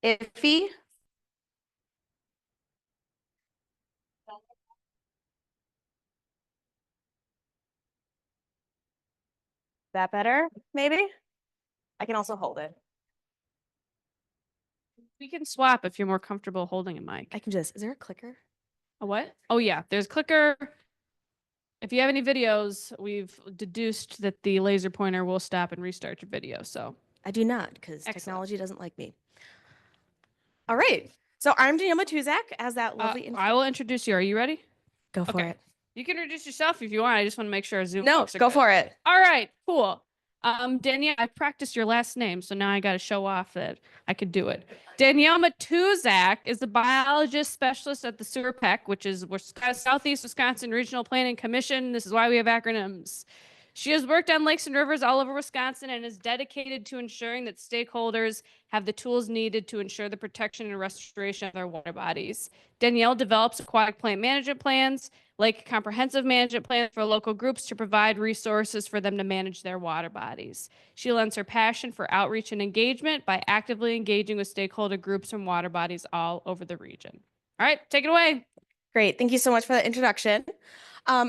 Iffy. That better, maybe? I can also hold it. We can swap if you're more comfortable holding a mic. I can just, is there a clicker? A what? Oh yeah, there's clicker. If you have any videos, we've deduced that the laser pointer will stop and restart your video. So I do not, because excellent. technology doesn't like me. All right. So I'm Danielle Matuzak, as that lovely intro. I will introduce you. Are you ready? Go for Okay. it. You can introduce yourself if you want. I just want to make sure our Zoom No, folks are go good. for it. All right, cool. Danielle, I practiced your last name, so now I got to show off that I could do it. Danielle Matuzak is the biologist specialist at the SEWRPEC, which is Southeast Wisconsin Regional Planning Commission. This is why we have acronyms. She has worked on lakes and rivers all over Wisconsin and is dedicated to ensuring that stakeholders have the tools needed to ensure the protection and restoration of their water bodies. Danielle develops aquatic plant management plans, like comprehensive management plans for local groups to provide resources for them to manage their water bodies. She lends her passion for outreach and engagement by actively engaging with stakeholder groups and water bodies all over the region. All right, take it away. Great. Thank you so much for the introduction.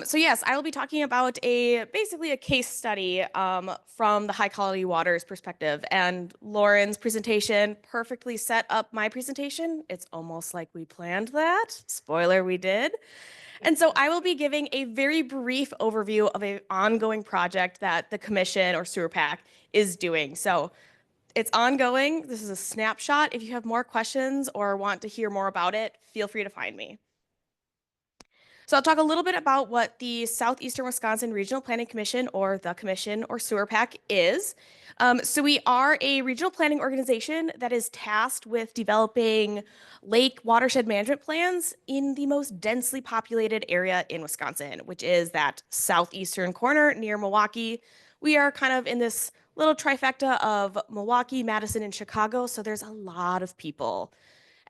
So yes, I will be talking about basically a case study from the high quality waters perspective. And Lauren's presentation perfectly set up my presentation. It's almost like we planned that. Spoiler, we did. And so I will be giving a very brief overview of an ongoing project that the commission or SEWRPAC is doing. So it's ongoing. This is a snapshot. If you have more questions or want to hear more about it, feel free to find me. So I'll talk a little bit about what the Southeastern Wisconsin Regional Planning Commission, or the Commission, or SEWRPAC is. So we are a regional planning organization that is tasked with developing lake watershed management plans in the most densely populated area in Wisconsin, which is that southeastern corner near Milwaukee. We are kind of in this little trifecta of Milwaukee, Madison, and Chicago, so there's a lot of people.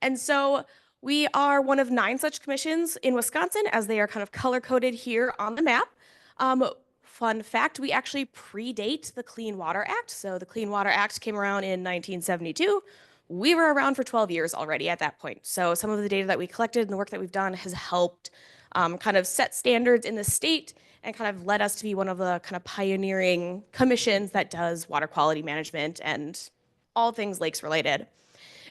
And so we are one of 9 such commissions in Wisconsin, as they are kind of color-coded here on the map. Fun fact, we actually predate the Clean Water Act. So the Clean Water Act came around in 1972. We were around for 12 years already at that point. So some of the data that we collected and the work that we've done has helped kind of set standards in the state and kind of led us to be one of the kind of pioneering commissions that does water quality management and all things lakes related.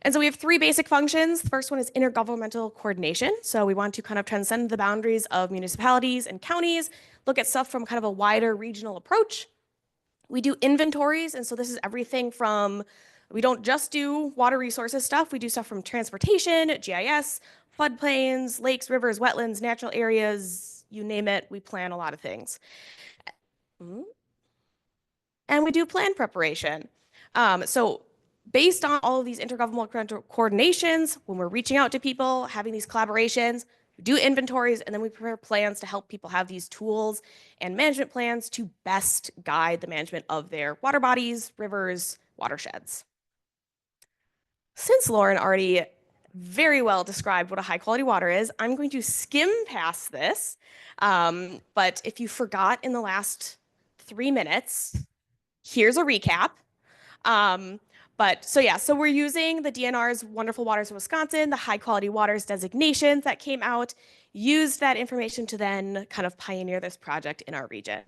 And so we have 3 basic functions. The first one is intergovernmental coordination. So we want to kind of transcend the boundaries of municipalities and counties, look at stuff from kind of a wider regional approach. We do inventories. And so this is everything from, we don't just do water resources stuff. We do stuff from transportation, GIS, floodplains, lakes, rivers, wetlands, natural areas, you name it. We plan a lot of things. And we do plan preparation. So based on all of these intergovernmental coordinations, when we're reaching out to people, having these collaborations, we do inventories, and then we prepare plans to help people have these tools and management plans to best guide the management of their water bodies, rivers, watersheds. Since Lauren already very well described what a high quality water is, I'm going to skim past this. But if you forgot in the last 3 minutes, here's a recap. So we're using the DNR's Wonderful Waters of Wisconsin, the high quality waters designations that came out, used that information to then kind of pioneer this project in our region.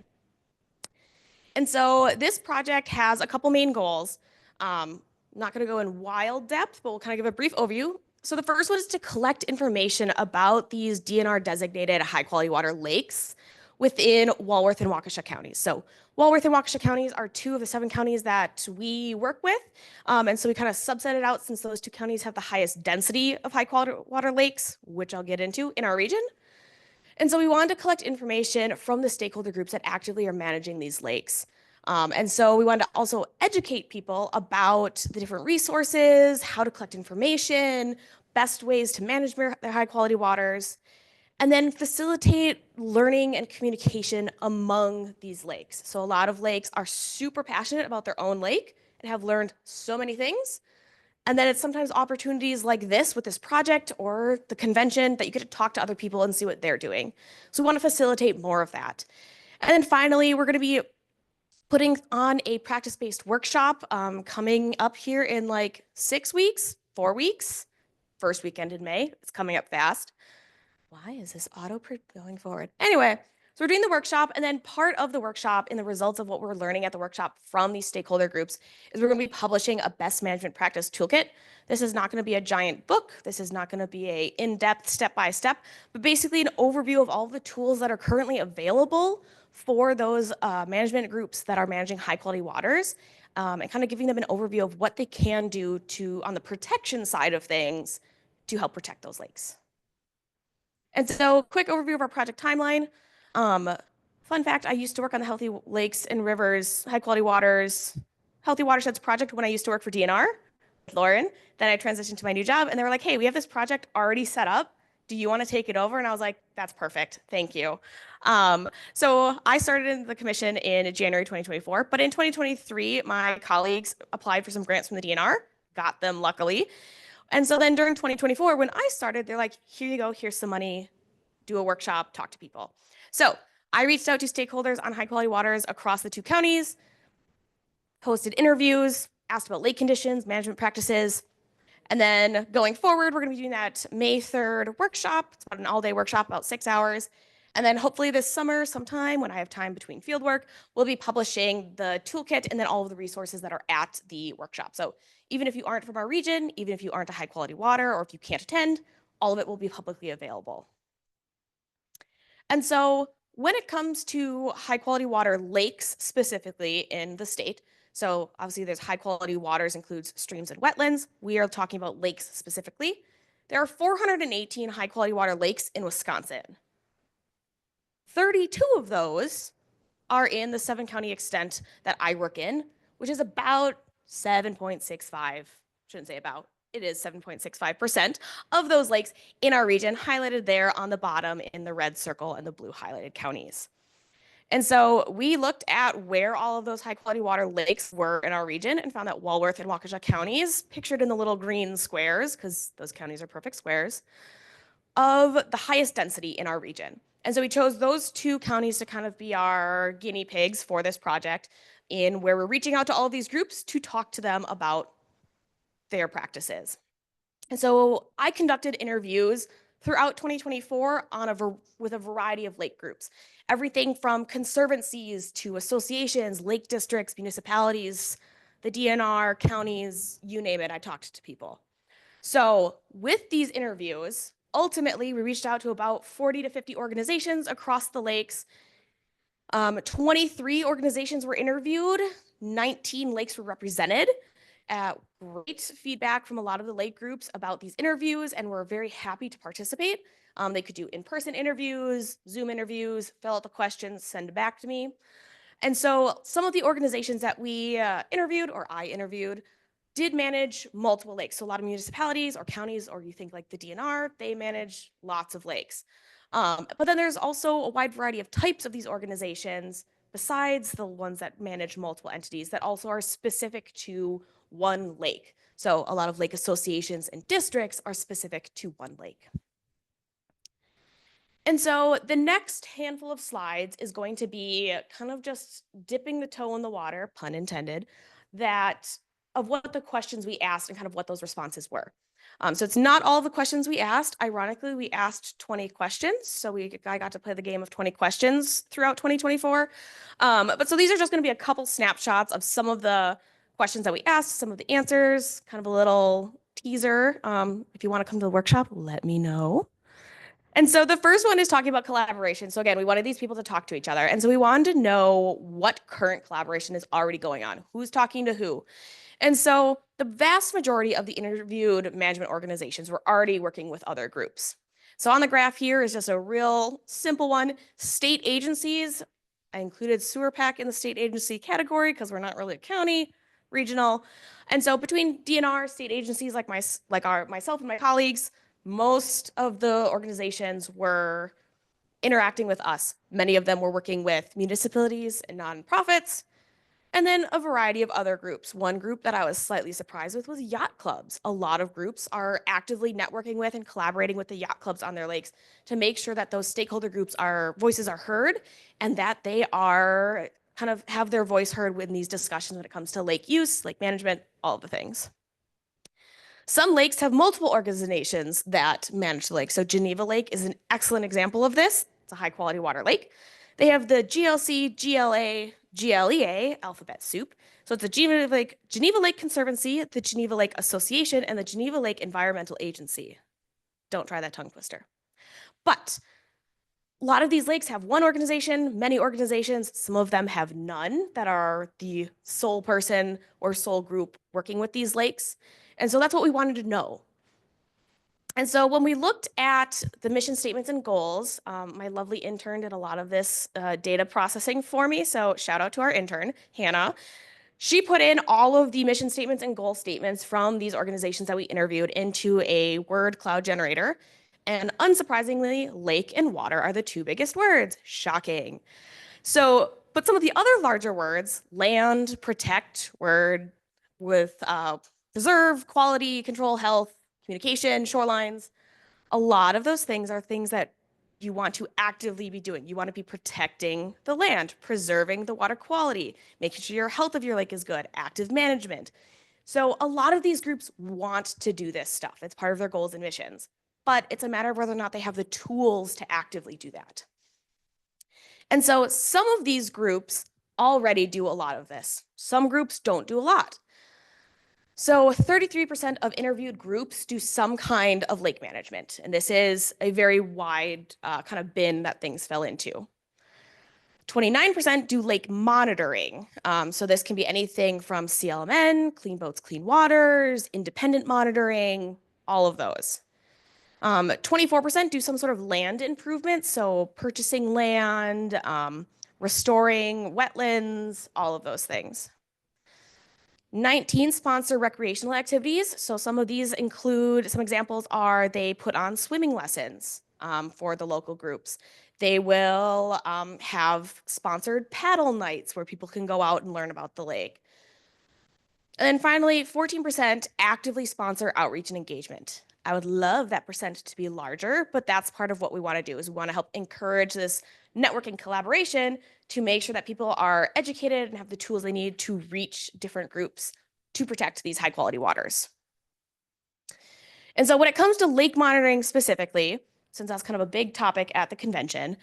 And so this project has a couple main goals. Not going to go in wild depth, but we'll kind of give a brief overview. So the first one is to collect information about these DNR designated high quality water lakes within Walworth and Waukesha counties. So Walworth and Waukesha counties are 2 of the 7 counties that we work with. And so we kind of subset it out since those 2 counties have the highest density of high quality water lakes, which I'll get into in our region. And so we wanted to collect information from the stakeholder groups that actively are managing these lakes. And so we wanted to also educate people about the different resources, how to collect information, best ways to manage their high quality waters, and then facilitate learning and communication among these lakes. So a lot of lakes are super passionate about their own lake and have learned so many things. And then it's sometimes opportunities like this with this project or the convention that you get to talk to other people and see what they're doing. So we want to facilitate more of that. And then finally, we're going to be putting on a practice-based workshop coming up here in like 6 weeks, 4 weeks. First weekend in May. It's coming up fast. Why is this going forward? Anyway, so we're doing the workshop, and then part of the workshop in the results of what we're learning at the workshop from these stakeholder groups is we're going to be publishing a best management practice toolkit. This is not going to be a giant book. This is not going to be a in-depth step-by-step, but basically an overview of all the tools that are currently available for those management groups that are managing high-quality waters, and kind of giving them an overview of what they can do to, on the protection side of things, to help protect those lakes. And so, quick overview of our project timeline. Fun fact, I used to work on the Healthy Lakes and Rivers, High Quality Waters, Healthy Watersheds project when I used to work for DNR with Lauren. Then I transitioned to my new job, and they were like, hey, we have this project already set up. Do you want to take it over? And I was like, that's perfect. Thank you. So I started in the commission in January 2024, but in 2023, my colleagues applied for some grants from the DNR, got them luckily. And so then during 2024, when I started, they're like, here you go, here's some money, do a workshop, talk to people. So I reached out to stakeholders on high quality waters across the 2 counties, hosted interviews, asked about lake conditions, management practices. And then going forward, we're going to be doing that May 3rd workshop. It's about an all-day workshop, about 6 hours. And then hopefully this summer sometime when I have time between field work, we'll be publishing the toolkit and then all of the resources that are at the workshop. So even if you aren't from our region, even if you aren't a high quality water, or if you can't attend, all of it will be publicly available. And so when it comes to high quality water lakes specifically in the state, so obviously there's high quality waters includes streams and wetlands. We are talking about lakes specifically. There are 418 high quality water lakes in Wisconsin. 32 of those are in the 7-county extent that I work in, which is about 7.65, shouldn't say about, it is 7.65% of those lakes in our region, highlighted there on the bottom in the red circle and the blue highlighted counties. And so we looked at where all of those high quality water lakes were in our region and found that Walworth and Waukesha counties, pictured in the little green squares, because those counties are perfect squares, of the highest density in our region. And so we chose those 2 counties to kind of be our guinea pigs for this project, in where we're reaching out to all of these groups to talk to them about their practices. And so I conducted interviews throughout 2024 with a variety of lake groups, everything from conservancies to associations, lake districts, municipalities, the DNR, counties, you name it, I talked to people. So with these interviews, ultimately, we reached out to about 40 to 50 organizations across the lakes. 23 organizations were interviewed, 19 lakes were represented. Great feedback from a lot of the lake groups about these interviews, and we're very happy to participate. They could do in-person interviews, Zoom interviews, fill out the questions, send it back to me. And so some of the organizations that we interviewed, or I interviewed, did manage multiple lakes. So a lot of municipalities or counties, or you think like the DNR, they manage lots of lakes. But then there's also a wide variety of types of these organizations besides the ones that manage multiple entities that also are specific to one lake. So a lot of lake associations and districts are specific to one lake. And so the next handful of slides is going to be kind of just dipping the toe in the water, pun intended, of what the questions we asked and kind of what those responses were. So it's not all the questions we asked. Ironically, we asked 20 questions. So I got to play the game of 20 questions throughout 2024. But so these are just going to be a couple snapshots of some of the questions that we asked, some of the answers, kind of a little teaser. If you want to come to the workshop, let me know. And so the first one is talking about collaboration. So again, we wanted these people to talk to each other. And so we wanted to know what current collaboration is already going on, who's talking to who. And so the vast majority of the interviewed management organizations were already working with other groups. So on the graph here is just a real simple one. State agencies, I included Sewer Pack in the state agency category because we're not really a county, regional. And so between DNR, state agencies like myself and my colleagues, most of the organizations were interacting with us. Many of them were working with municipalities and nonprofits, and then a variety of other groups. One group that I was slightly surprised with was yacht clubs. A lot of groups are actively networking with and collaborating with the yacht clubs on their lakes to make sure that those stakeholder groups voices are heard and that they are kind of have their voice heard in these discussions when it comes to lake use, lake management, all of the things. Some lakes have multiple organizations that manage the lake. So Geneva Lake is an excellent example of this. It's a high quality water lake. They have the GLC, GLA, GLEA alphabet soup. So it's the Geneva Lake Conservancy, the Geneva Lake Association, and the Geneva Lake Environmental Agency. Don't try that tongue twister. But a lot of these lakes have one organization, many organizations. Some of them have none that are the sole person or sole group working with these lakes. And so that's what we wanted to know. And so when we looked at the mission statements and goals, my lovely intern did a lot of this data processing for me. So shout out to our intern, Hannah. She put in all of the mission statements and goal statements from these organizations that we interviewed into a word cloud generator. And unsurprisingly, lake and water are the two biggest words. Shocking. So, but some of the other larger words, land, protect, word with preserve, quality, control, health, communication, shorelines, a lot of those things are things that you want to actively be doing. You want to be protecting the land, preserving the water quality, making sure your health of your lake is good, active management. So a lot of these groups want to do this stuff. It's part of their goals and missions, but it's a matter of whether or not they have the tools to actively do that. And so some of these groups already do a lot of this. Some groups don't do a lot. So 33% of interviewed groups do some kind of lake management, and this is a very wide kind of bin that things fell into. 29% do lake monitoring. So this can be anything from CLMN, Clean Boats, Clean Waters, independent monitoring, all of those. 24% do some sort of land improvement, so purchasing land, restoring wetlands, all of those things. 19 sponsor recreational activities. So some of these include, some examples are they put on swimming lessons for the local groups. They will have sponsored paddle nights where people can go out and learn about the lake. And then finally, 14% actively sponsor outreach and engagement. I would love that percent to be larger, but that's part of what we want to do is we want to help encourage this networking collaboration to make sure that people are educated and have the tools they need to reach different groups to protect these high quality waters. And so when it comes to lake monitoring specifically, since that's kind of a big topic at the convention,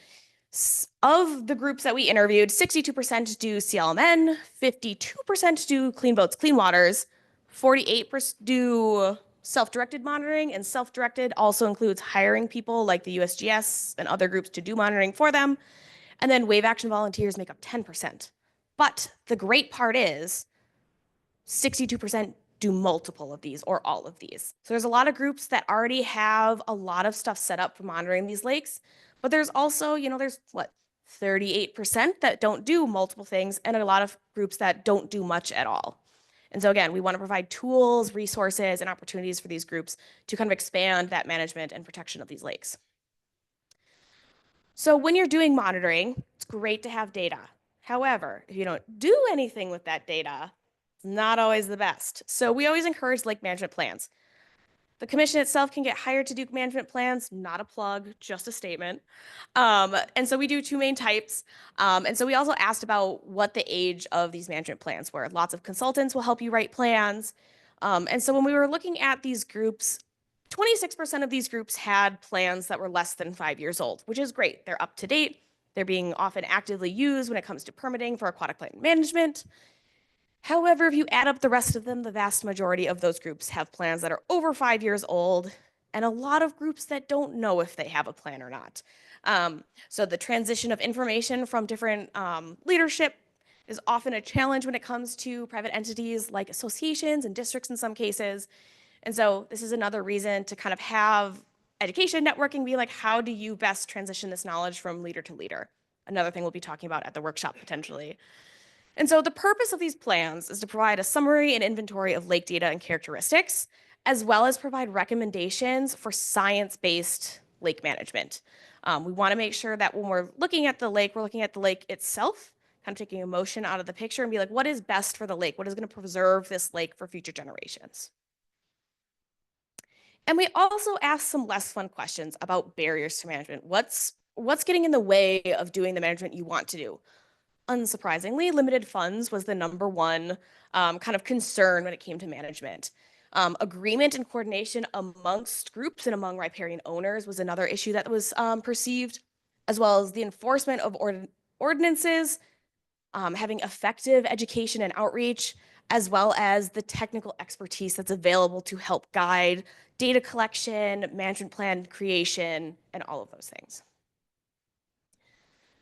of the groups that we interviewed, 62% do CLMN, 52% do Clean Boats, Clean Waters, 48% do self-directed monitoring, and self-directed also includes hiring people like the USGS and other groups to do monitoring for them. And then wave action volunteers make up 10%. But the great part is 62% do multiple of these or all of these. So there's a lot of groups that already have a lot of stuff set up for monitoring these lakes, but there's also, there's what, 38% that don't do multiple things and a lot of groups that don't do much at all. And so again, we want to provide tools, resources, and opportunities for these groups to kind of expand that management and protection of these lakes. So when you're doing monitoring, it's great to have data. However, if you don't do anything with that data, it's not always the best. So we always encourage lake management plans. The commission itself can get hired to do management plans, not a plug, just a statement. And so we do two main types. And so we also asked about what the age of these management plans were. Lots of consultants will help you write plans. And so when we were looking at these groups, 26% of these groups had plans that were less than 5 years old, which is great. They're up to date. They're being often actively used when it comes to permitting for aquatic plant management. However, if you add up the rest of them, the vast majority of those groups have plans that are over 5 years old, and a lot of groups that don't know if they have a plan or not. So the transition of information from different leadership is often a challenge when it comes to private entities like associations and districts in some cases. And so this is another reason to kind of have education networking be like, how do you best transition this knowledge from leader to leader? Another thing we'll be talking about at the workshop potentially. And so the purpose of these plans is to provide a summary and inventory of lake data and characteristics, as well as provide recommendations for science-based lake management. We want to make sure that when we're looking at the lake, we're looking at the lake itself, kind of taking emotion out of the picture and be like, what is best for the lake? What is going to preserve this lake for future generations? And we also asked some less fun questions about barriers to management. What's getting in the way of doing the management you want to do? Unsurprisingly, limited funds was the number one kind of concern when it came to management. Agreement and coordination amongst groups and among riparian owners was another issue that was perceived, as well as the enforcement of ordinances, having effective education and outreach, as well as the technical expertise that's available to help guide data collection, management plan creation, and all of those things.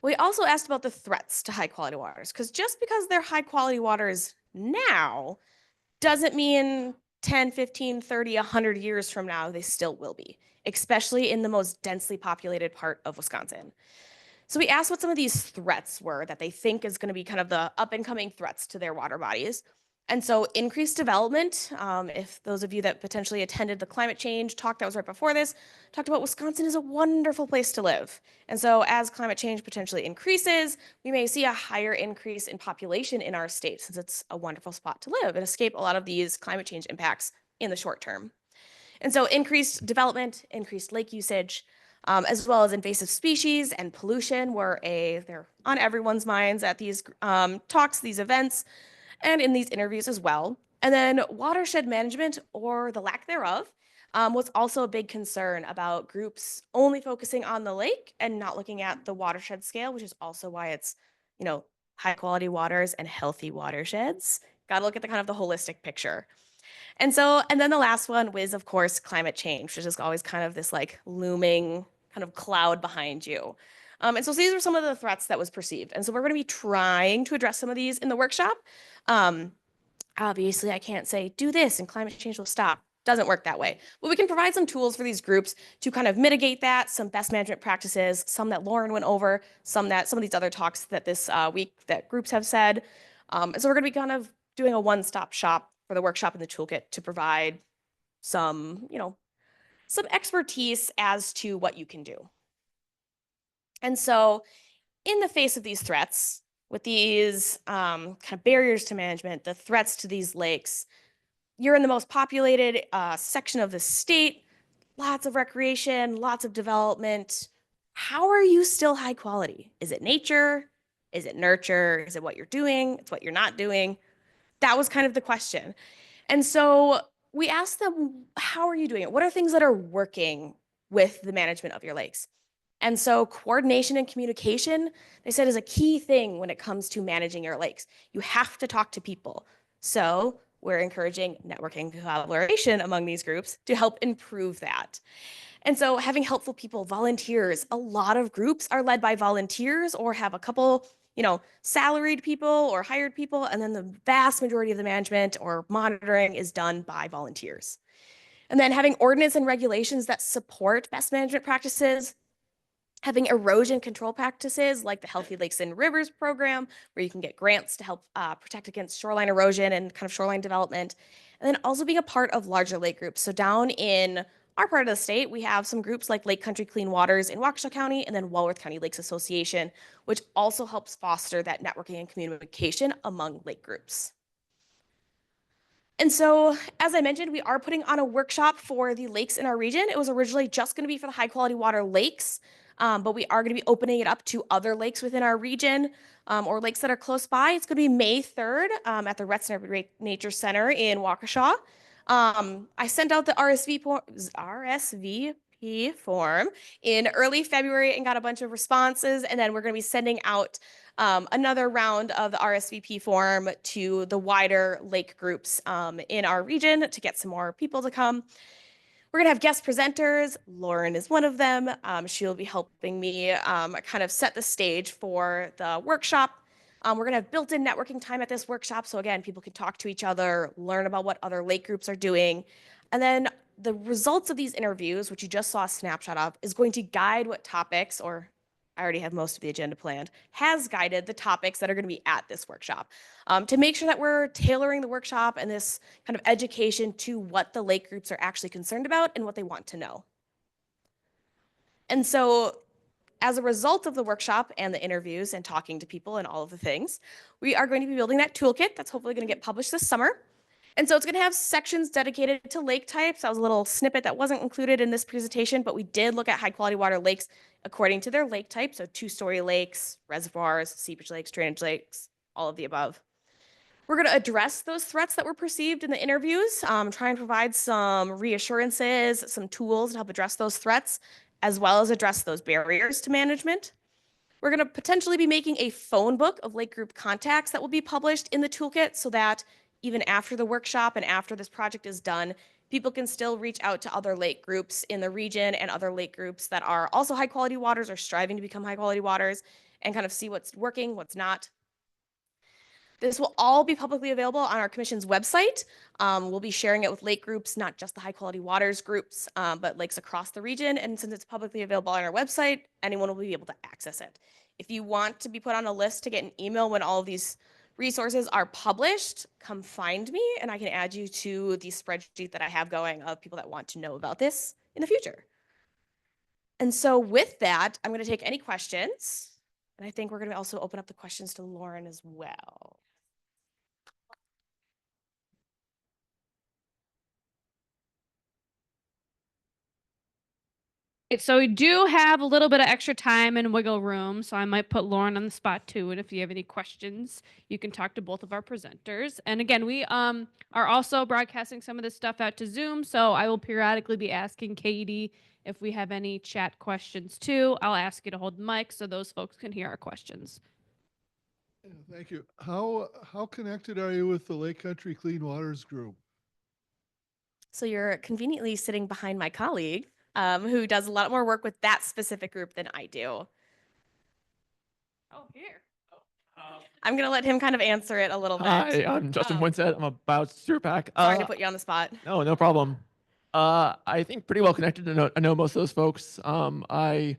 We also asked about the threats to high quality waters, because just because they're high quality waters now doesn't mean 10, 15, 30, 100 years from now, they still will be, especially in the most densely populated part of Wisconsin. So we asked what some of these threats were that they think is going to be kind of the up and coming threats to their water bodies. And so increased development, if those of you that potentially attended the climate change talk that was right before this, talked about Wisconsin is a wonderful place to live. And so as climate change potentially increases, we may see a higher increase in population in our state since it's a wonderful spot to live and escape a lot of these climate change impacts in the short term. And so increased development, increased lake usage, as well as invasive species and pollution they're on everyone's minds at these talks, these events, and in these interviews as well. And then watershed management, or the lack thereof, was also a big concern about groups only focusing on the lake and not looking at the watershed scale, which is also why it's, high quality waters and healthy watersheds. Got to look at the kind of the holistic picture. And then the last one was, of course, climate change, which is always kind of this like looming kind of cloud behind you. And so these are some of the threats that was perceived. And so we're going to be trying to address some of these in the workshop. Obviously, I can't say, do this and climate change will stop. Doesn't work that way. But we can provide some tools for these groups to kind of mitigate that, some best management practices, some that Lauren went over, some of these other talks that this week that groups have said. And so we're going to be kind of doing a one-stop shop for the workshop and the toolkit to provide some expertise as to what you can do. And so in the face of these threats, with these kind of barriers to management, the threats to these lakes, you're in the most populated section of the state, lots of recreation, lots of development. How are you still high quality? Is it nature? Is it nurture? Is it what you're doing? It's what you're not doing. That was kind of the question. And so we asked them, how are you doing it? What are things that are working with the management of your lakes? And so coordination and communication, they said, is a key thing when it comes to managing your lakes. You have to talk to people. So we're encouraging networking collaboration among these groups to help improve that. And so having helpful people, volunteers, a lot of groups are led by volunteers or have a couple, salaried people or hired people. And then the vast majority of the management or monitoring is done by volunteers. And then having ordinance and regulations that support best management practices, having erosion control practices like the Healthy Lakes and Rivers program, where you can get grants to help protect against shoreline erosion and kind of shoreline development. And then also being a part of larger lake groups. So down in our part of the state, we have some groups like Lake Country Clean Waters in Waukesha County and then Walworth County Lakes Association, which also helps foster that networking and communication among lake groups. And so, as I mentioned, we are putting on a workshop for the lakes in our region. It was originally just going to be for the high quality water lakes, but we are going to be opening it up to other lakes within our region or lakes that are close by. It's going to be May 3rd at the Retzner Nature Center in Waukesha. I sent out the RSVP form in early February and got a bunch of responses, and then we're going to be sending out another round of the RSVP form to the wider lake groups in our region to get some more people to come. We're going to have guest presenters. Lauren is one of them. She'll be helping me kind of set the stage for the workshop. We're going to have built-in networking time at this workshop. So again, people can talk to each other, learn about what other lake groups are doing. And then the results of these interviews, which you just saw a snapshot of, is going to guide what topics, or I already have most of the agenda planned, has guided the topics that are going to be at this workshop to make sure that we're tailoring the workshop and this kind of education to what the lake groups are actually concerned about and what they want to know. And so as a result of the workshop and the interviews and talking to people and all of the things, we are going to be building that toolkit that's hopefully going to get published this summer. And so it's going to have sections dedicated to lake types. That was a little snippet that wasn't included in this presentation, but we did look at high quality water lakes according to their lake type. So two-story lakes, reservoirs, seepage lakes, drainage lakes, all of the above. We're going to address those threats that were perceived in the interviews, try and provide some reassurances, some tools to help address those threats, as well as address those barriers to management. We're going to potentially be making a phone book of lake group contacts that will be published in the toolkit so that even after the workshop and after this project is done, people can still reach out to other lake groups in the region and other lake groups that are also high quality waters or striving to become high quality waters and kind of see what's working, what's not. This will all be publicly available on our commission's website. We'll be sharing it with lake groups, not just the high quality waters groups, but lakes across the region. And since it's publicly available on our website, anyone will be able to access it. If you want to be put on a list to get an email when all of these resources are published, come find me and I can add you to the spreadsheet that I have going of people that want to know about this in the future. And so with that, I'm going to take any questions. And I think we're going to also open up the questions to Lauren as well. So we do have a little bit of extra time and wiggle room, so I might put Lauren on the spot too. And if you have any questions, you can talk to both of our presenters. And again, we are also broadcasting some of this stuff out to Zoom, so I will periodically be asking Katie if we have any chat questions too. I'll ask you to hold the mic so those folks can hear our questions. Thank you. How connected are you with the Lake Country Clean Waters Group? So you're conveniently sitting behind my colleague, who does a lot more work with that specific group than I do. Oh, here. I'm going to let him kind of answer it a little bit. Hi, I'm Justin Winsett. I'm about SurePack. Sorry to put you on the spot. No problem. I think pretty well connected. I know most of those folks. I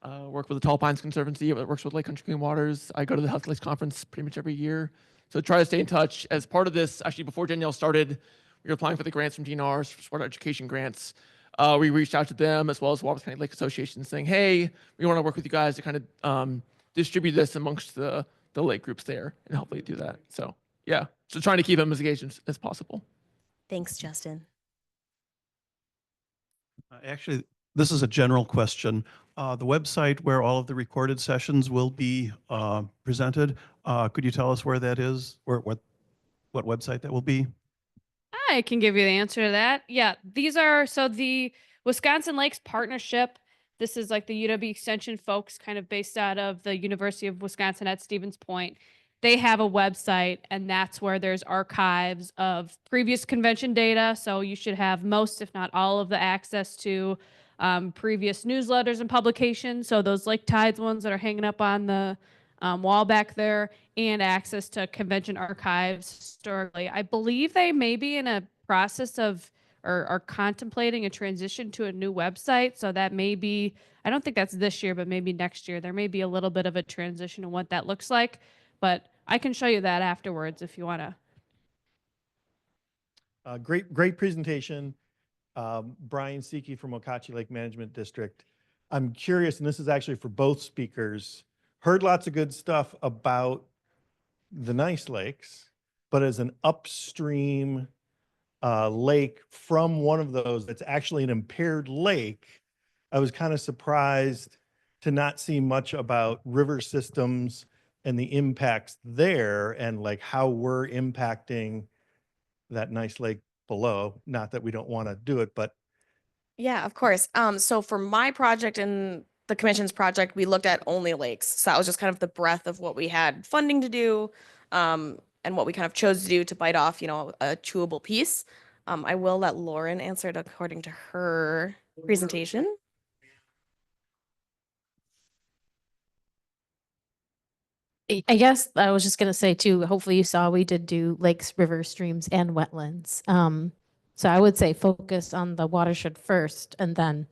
work with the Tall Pines Conservancy that works with Lake Country Clean Waters. I go to the Health Lakes Conference pretty much every year. So try to stay in touch. As part of this, actually before Danielle started, we were applying for the grants from DNRs, for water education grants. We reached out to them as well as Walworth County Lake Association saying, hey, we want to work with you guys to kind of distribute this amongst the lake groups there and hopefully do that. So yeah, so trying to keep them as engaged as possible. Thanks, Justin. Actually, this is a general question. The website where all of the recorded sessions will be presented, could you tell us where that is, or what website that will be? I can give you the answer to that. Yeah, these are, so the Wisconsin Lakes Partnership, this is like the UW Extension folks kind of based out of the University of Wisconsin at Stevens Point. They have a website, and that's where there's archives of previous convention data. So you should have most, if not all, of the access to previous newsletters and publications. So those Lake Tides ones that are hanging up on the wall back there, and access to convention archives historically. I believe they may be in a process of or are contemplating a transition to a new website. So that may be, I don't think that's this year, but maybe next year. There may be a little bit of a transition in what that looks like, but I can show you that afterwards if you want to. Great presentation. Brian Seeke from Waukesha Lake Management District. I'm curious, and this is actually for both speakers, heard lots of good stuff about the nice lakes, but as an upstream lake from one of those that's actually an impaired lake, I was kind of surprised to not see much about river systems and the impacts there and like how we're impacting that nice lake below. Not that we don't want to do it, but. Yeah, of course. So for my project and the commission's project, we looked at only lakes. So that was just kind of the breadth of what we had funding to do, and what we kind of chose to do to bite off, a chewable piece. I will let Lauren answer it according to her presentation. I guess I was just going to say too, hopefully you saw we did do lakes, rivers, streams, and wetlands. So I would say focus on the watershed first and then,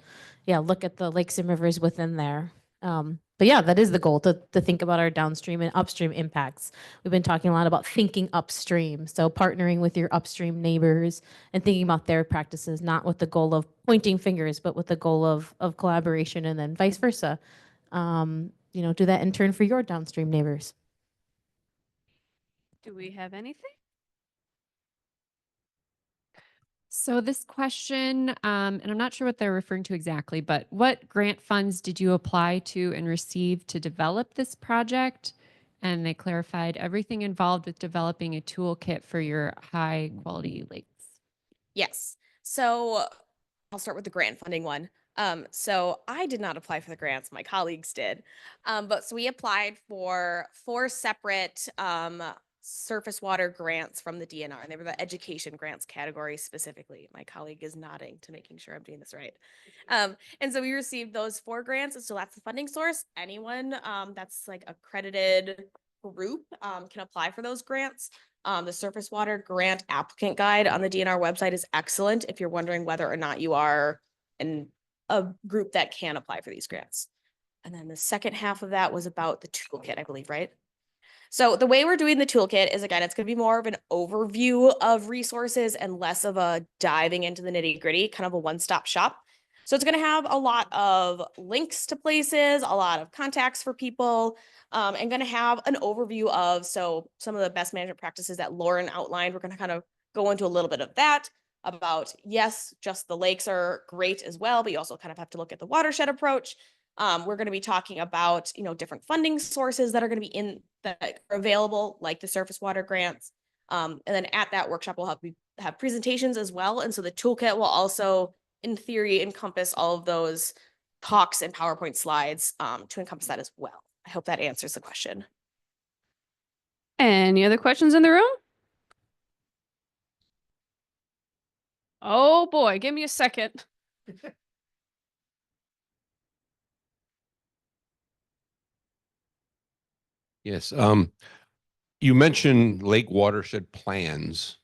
yeah, look at the lakes and rivers within there. But yeah, that is the goal, to think about our downstream and upstream impacts. We've been talking a lot about thinking upstream. So partnering with your upstream neighbors and thinking about their practices, not with the goal of pointing fingers, but with the goal of collaboration, and then vice versa. Do that in turn for your downstream neighbors. Do we have anything? So this question, and I'm not sure what they're referring to exactly, but what grant funds did you apply to and receive to develop this project? and they clarified everything involved with developing a toolkit for your high quality lakes. Yes. So I'll start with the grant funding one. So I did not apply for the grants, my colleagues did. But so we applied for 4 separate surface water grants from the DNR, and they were the education grants category specifically. My colleague is nodding to making sure I'm doing this right. And so we received those 4 grants, and so that's the funding source. Anyone that's like accredited group can apply for those grants. The surface water grant applicant guide on the DNR website is excellent if you're wondering whether or not you are in a group that can apply for these grants. And then the second half of that was about the toolkit, I believe, right? So the way we're doing the toolkit is, again, it's going to be more of an overview of resources and less of a diving into the nitty gritty, kind of a one-stop shop. So it's going to have a lot of links to places, a lot of contacts for people, and going to have an overview of some of the best management practices that Lauren outlined. We're going to kind of go into a little bit of that about, yes, just the lakes are great as well, but you also kind of have to look at the watershed approach. We're going to be talking about, different funding sources that are going to be that are available, like the surface water grants. And then at that workshop, we'll have presentations as well. And so the toolkit will also, in theory, encompass all of those talks and PowerPoint slides to encompass that as well. I hope that answers the question. Any other questions in the room? Oh boy, give me a second. Yes. You mentioned lake watershed plans,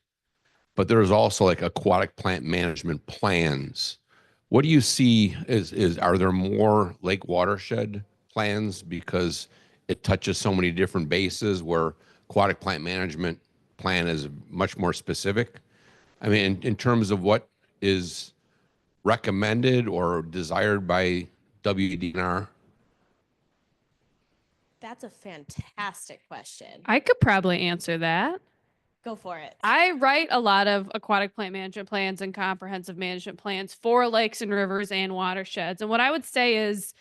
but there's also like aquatic plant management plans. What do you see are there more lake watershed plans because it touches so many different bases where aquatic plant management plan is much more specific? I mean, in terms of what is recommended or desired by WDNR? That's a fantastic question. I could probably answer that. Go for it. I write a lot of aquatic plant management plans and comprehensive management plans for lakes and rivers and watersheds. And what I would say is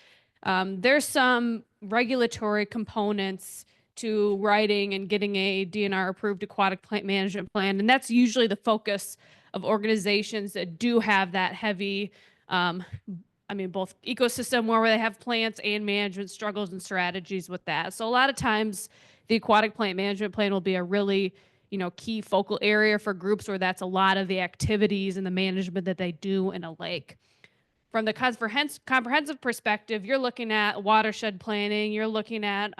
there's some regulatory components to writing and getting a DNR approved aquatic plant management plan. And that's usually the focus of organizations that do have that heavy, both ecosystem where they have plants and management struggles and strategies with that. So a lot of times the aquatic plant management plan will be a really key focal area for groups where that's a lot of the activities and the management that they do in a lake. From the comprehensive perspective, you're looking at watershed planning, you're looking at,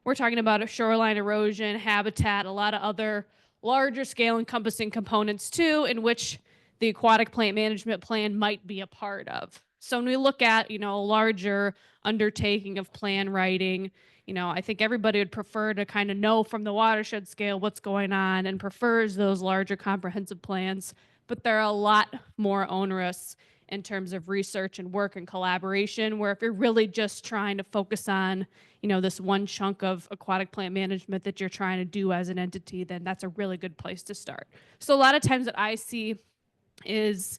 we're talking about a shoreline erosion, habitat, a lot of other larger scale encompassing components too, in which the aquatic plant management plan might be a part of. So when we look at, a larger undertaking of plan writing, I think everybody would prefer to kind of know from the watershed scale what's going on and prefers those larger comprehensive plans, but they're a lot more onerous in terms of research and work and collaboration, where if you're really just trying to focus on, this one chunk of aquatic plant management that you're trying to do as an entity, then that's a really good place to start. So a lot of times that I see is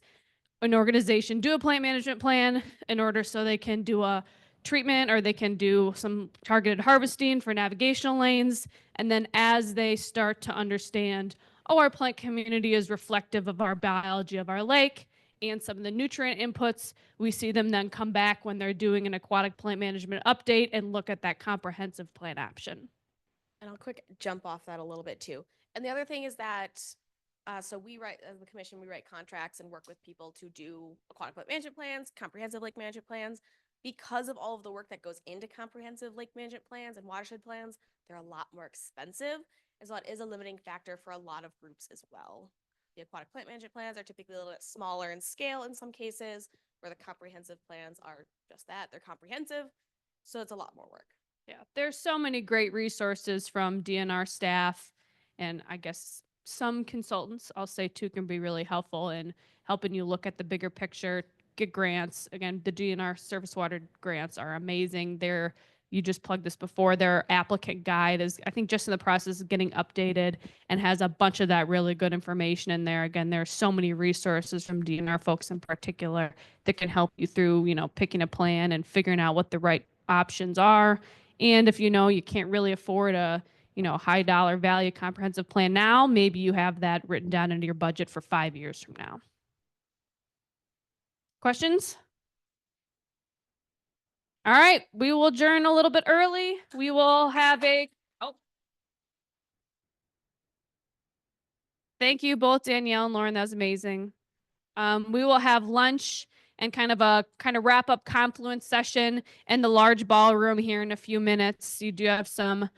an organization do a plant management plan in order so they can do a treatment or they can do some targeted harvesting for navigational lanes. And then as they start to understand, our plant community is reflective of our biology of our lake and some of the nutrient inputs, we see them then come back when they're doing an aquatic plant management update and look at that comprehensive plan option. And I'll quick jump off that a little bit too. And the other thing is that so we write, as the commission, we write contracts and work with people to do aquatic plant management plans, comprehensive lake management plans. Because of all of the work that goes into comprehensive lake management plans and watershed plans, they're a lot more expensive. And so it is a limiting factor for a lot of groups as well. The aquatic plant management plans are typically a little bit smaller in scale in some cases, where the comprehensive plans are just that, they're comprehensive. So it's a lot more work. Yeah, there's so many great resources from DNR staff, and I guess some consultants, I'll say too, can be really helpful in helping you look at the bigger picture, get grants. Again, the DNR surface water grants are amazing. You just plugged this before, their applicant guide is, I think, just in the process of getting updated and has a bunch of that really good information in there. Again, there are so many resources from DNR folks in particular that can help you through, picking a plan and figuring out what the right options are And if you know you can't really afford a, high dollar value comprehensive plan now, maybe you have that written down into your budget for 5 years from now. Questions? All right, we will adjourn a little bit early. We will have thank you both, Danielle and Lauren. That was amazing. We will have lunch and kind of wrap up confluence session in the large ballroom here in a few minutes. You do have some